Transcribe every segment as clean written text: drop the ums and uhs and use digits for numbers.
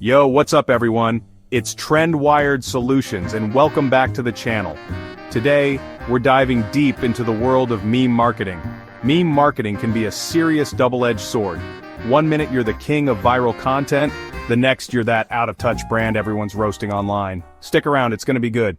Yo, what's up everyone? It's Trend-Wired Solutions and welcome back to the channel. Today, we're diving deep into the world of meme marketing. Meme marketing can be a serious double-edged sword. One minute you're the king of viral content, the next you're that out-of-touch brand everyone's roasting online. Stick around, it's gonna be good.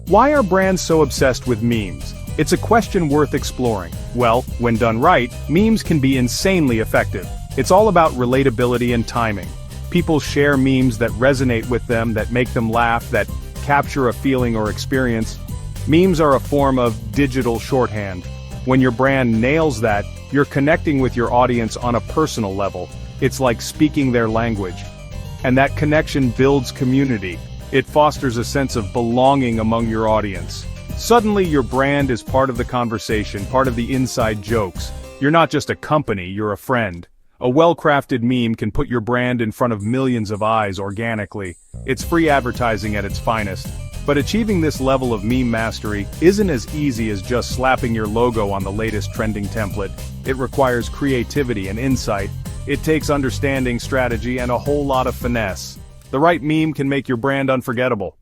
Why are brands so obsessed with memes? It's a question worth exploring. Well, when done right, memes can be insanely effective. It's all about relatability and timing. People share memes that resonate with them, that make them laugh, that capture a feeling or experience. Memes are a form of digital shorthand. When your brand nails that, you're connecting with your audience on a personal level. It's like speaking their language. And that connection builds community. It fosters a sense of belonging among your audience. Suddenly your brand is part of the conversation, part of the inside jokes. You're not just a company, you're a friend. A well-crafted meme can put your brand in front of millions of eyes organically. It's free advertising at its finest. But achieving this level of meme mastery isn't as easy as just slapping your logo on the latest trending template. It requires creativity and insight. It takes understanding, strategy, and a whole lot of finesse. The right meme can make your brand unforgettable.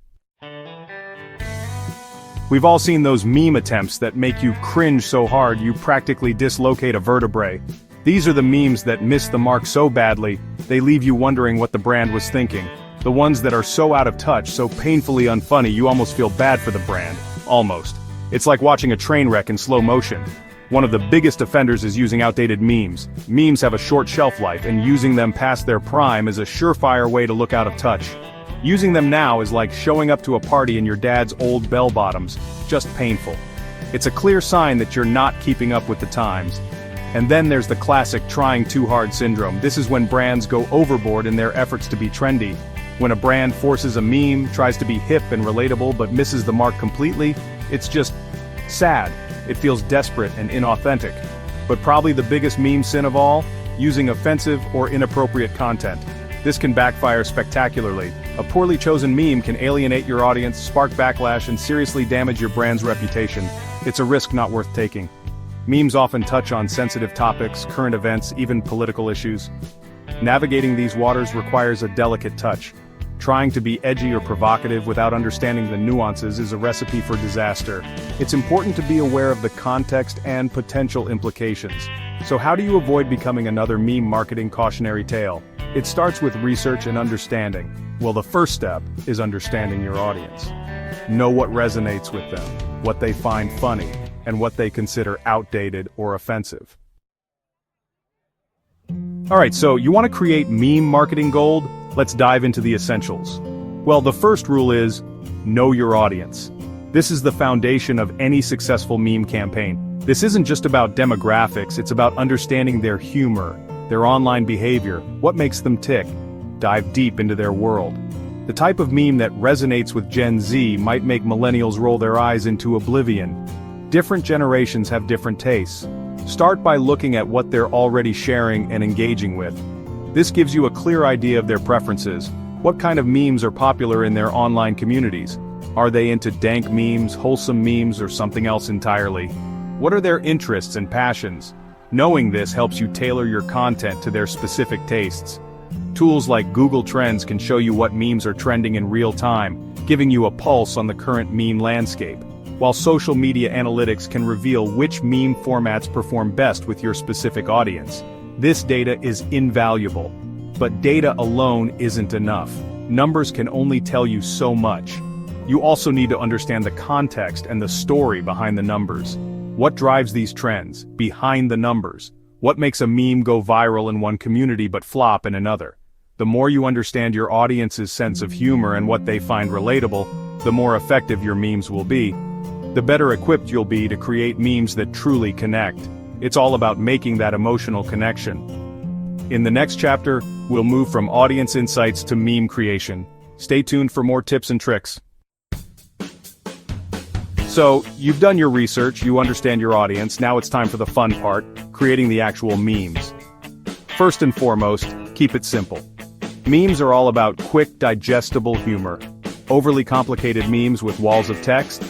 We've all seen those meme attempts that make you cringe so hard you practically dislocate a vertebrae. These are the memes that miss the mark so badly, they leave you wondering what the brand was thinking. The ones that are so out of touch, so painfully unfunny you almost feel bad for the brand. Almost. It's like watching a train wreck in slow motion. One of the biggest offenders is using outdated memes. Memes have a short shelf life, and using them past their prime is a surefire way to look out of touch. Using them now is like showing up to a party in your dad's old bell-bottoms, just painful. It's a clear sign that you're not keeping up with the times. And then there's the classic trying too hard syndrome. This is when brands go overboard in their efforts to be trendy. When a brand forces a meme, tries to be hip and relatable but misses the mark completely, it's just sad. It feels desperate and inauthentic. But probably the biggest meme sin of all? Using offensive or inappropriate content. This can backfire spectacularly. A poorly chosen meme can alienate your audience, spark backlash, and seriously damage your brand's reputation. It's a risk not worth taking. Memes often touch on sensitive topics, current events, even political issues. Navigating these waters requires a delicate touch. Trying to be edgy or provocative without understanding the nuances is a recipe for disaster. It's important to be aware of the context and potential implications. So how do you avoid becoming another meme marketing cautionary tale? It starts with research and understanding. Well, the first step is understanding your audience. Know what resonates with them, what they find funny, and what they consider outdated or offensive. Alright, so you want to create meme marketing gold? Let's dive into the essentials. Well, the first rule is, know your audience. This is the foundation of any successful meme campaign. This isn't just about demographics, it's about understanding their humor, their online behavior, what makes them tick. Dive deep into their world. The type of meme that resonates with Gen Z might make millennials roll their eyes into oblivion. Different generations have different tastes. Start by looking at what they're already sharing and engaging with. This gives you a clear idea of their preferences. What kind of memes are popular in their online communities? Are they into dank memes, wholesome memes, or something else entirely? What are their interests and passions? Knowing this helps you tailor your content to their specific tastes. Tools like Google Trends can show you what memes are trending in real time, giving you a pulse on the current meme landscape. While social media analytics can reveal which meme formats perform best with your specific audience. This data is invaluable. But data alone isn't enough. Numbers can only tell you so much. You also need to understand the context and the story behind the numbers. What drives these trends, behind the numbers? What makes a meme go viral in one community but flop in another? The more you understand your audience's sense of humor and what they find relatable, the more effective your memes will be. The better equipped you'll be to create memes that truly connect. It's all about making that emotional connection. In the next chapter, we'll move from audience insights to meme creation. Stay tuned for more tips and tricks. So, you've done your research, you understand your audience, now it's time for the fun part, creating the actual memes. First and foremost, keep it simple. Memes are all about quick, digestible humor. Overly complicated memes with walls of text?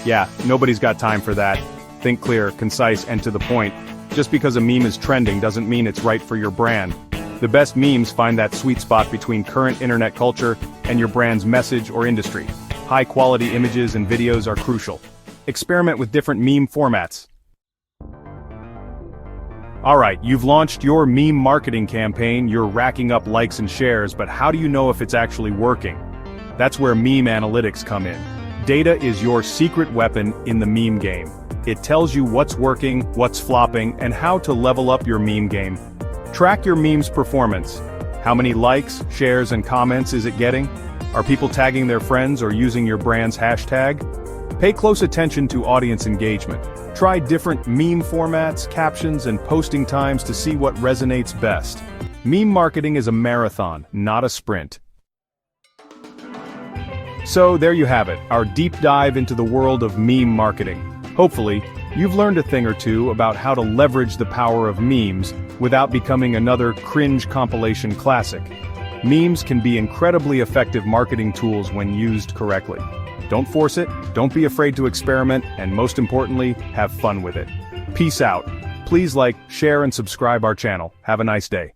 Yeah, nobody's got time for that. Think clear, concise, and to the point. Just because a meme is trending doesn't mean it's right for your brand. The best memes find that sweet spot between current internet culture and your brand's message or industry. High-quality images and videos are crucial. Experiment with different meme formats. Alright, you've launched your meme marketing campaign, you're racking up likes and shares, but how do you know if it's actually working? That's where meme analytics come in. Data is your secret weapon in the meme game. It tells you what's working, what's flopping, and how to level up your meme game. Track your meme's performance. How many likes, shares, and comments is it getting? Are people tagging their friends or using your brand's hashtag? Pay close attention to audience engagement. Try different meme formats, captions, and posting times to see what resonates best. Meme marketing is a marathon, not a sprint. So there you have it, our deep dive into the world of meme marketing. Hopefully, you've learned a thing or two about how to leverage the power of memes without becoming another cringe compilation classic. Memes can be incredibly effective marketing tools when used correctly. Don't force it, don't be afraid to experiment, and most importantly, have fun with it. Peace out. Please like, share, and subscribe our channel. Have a nice day.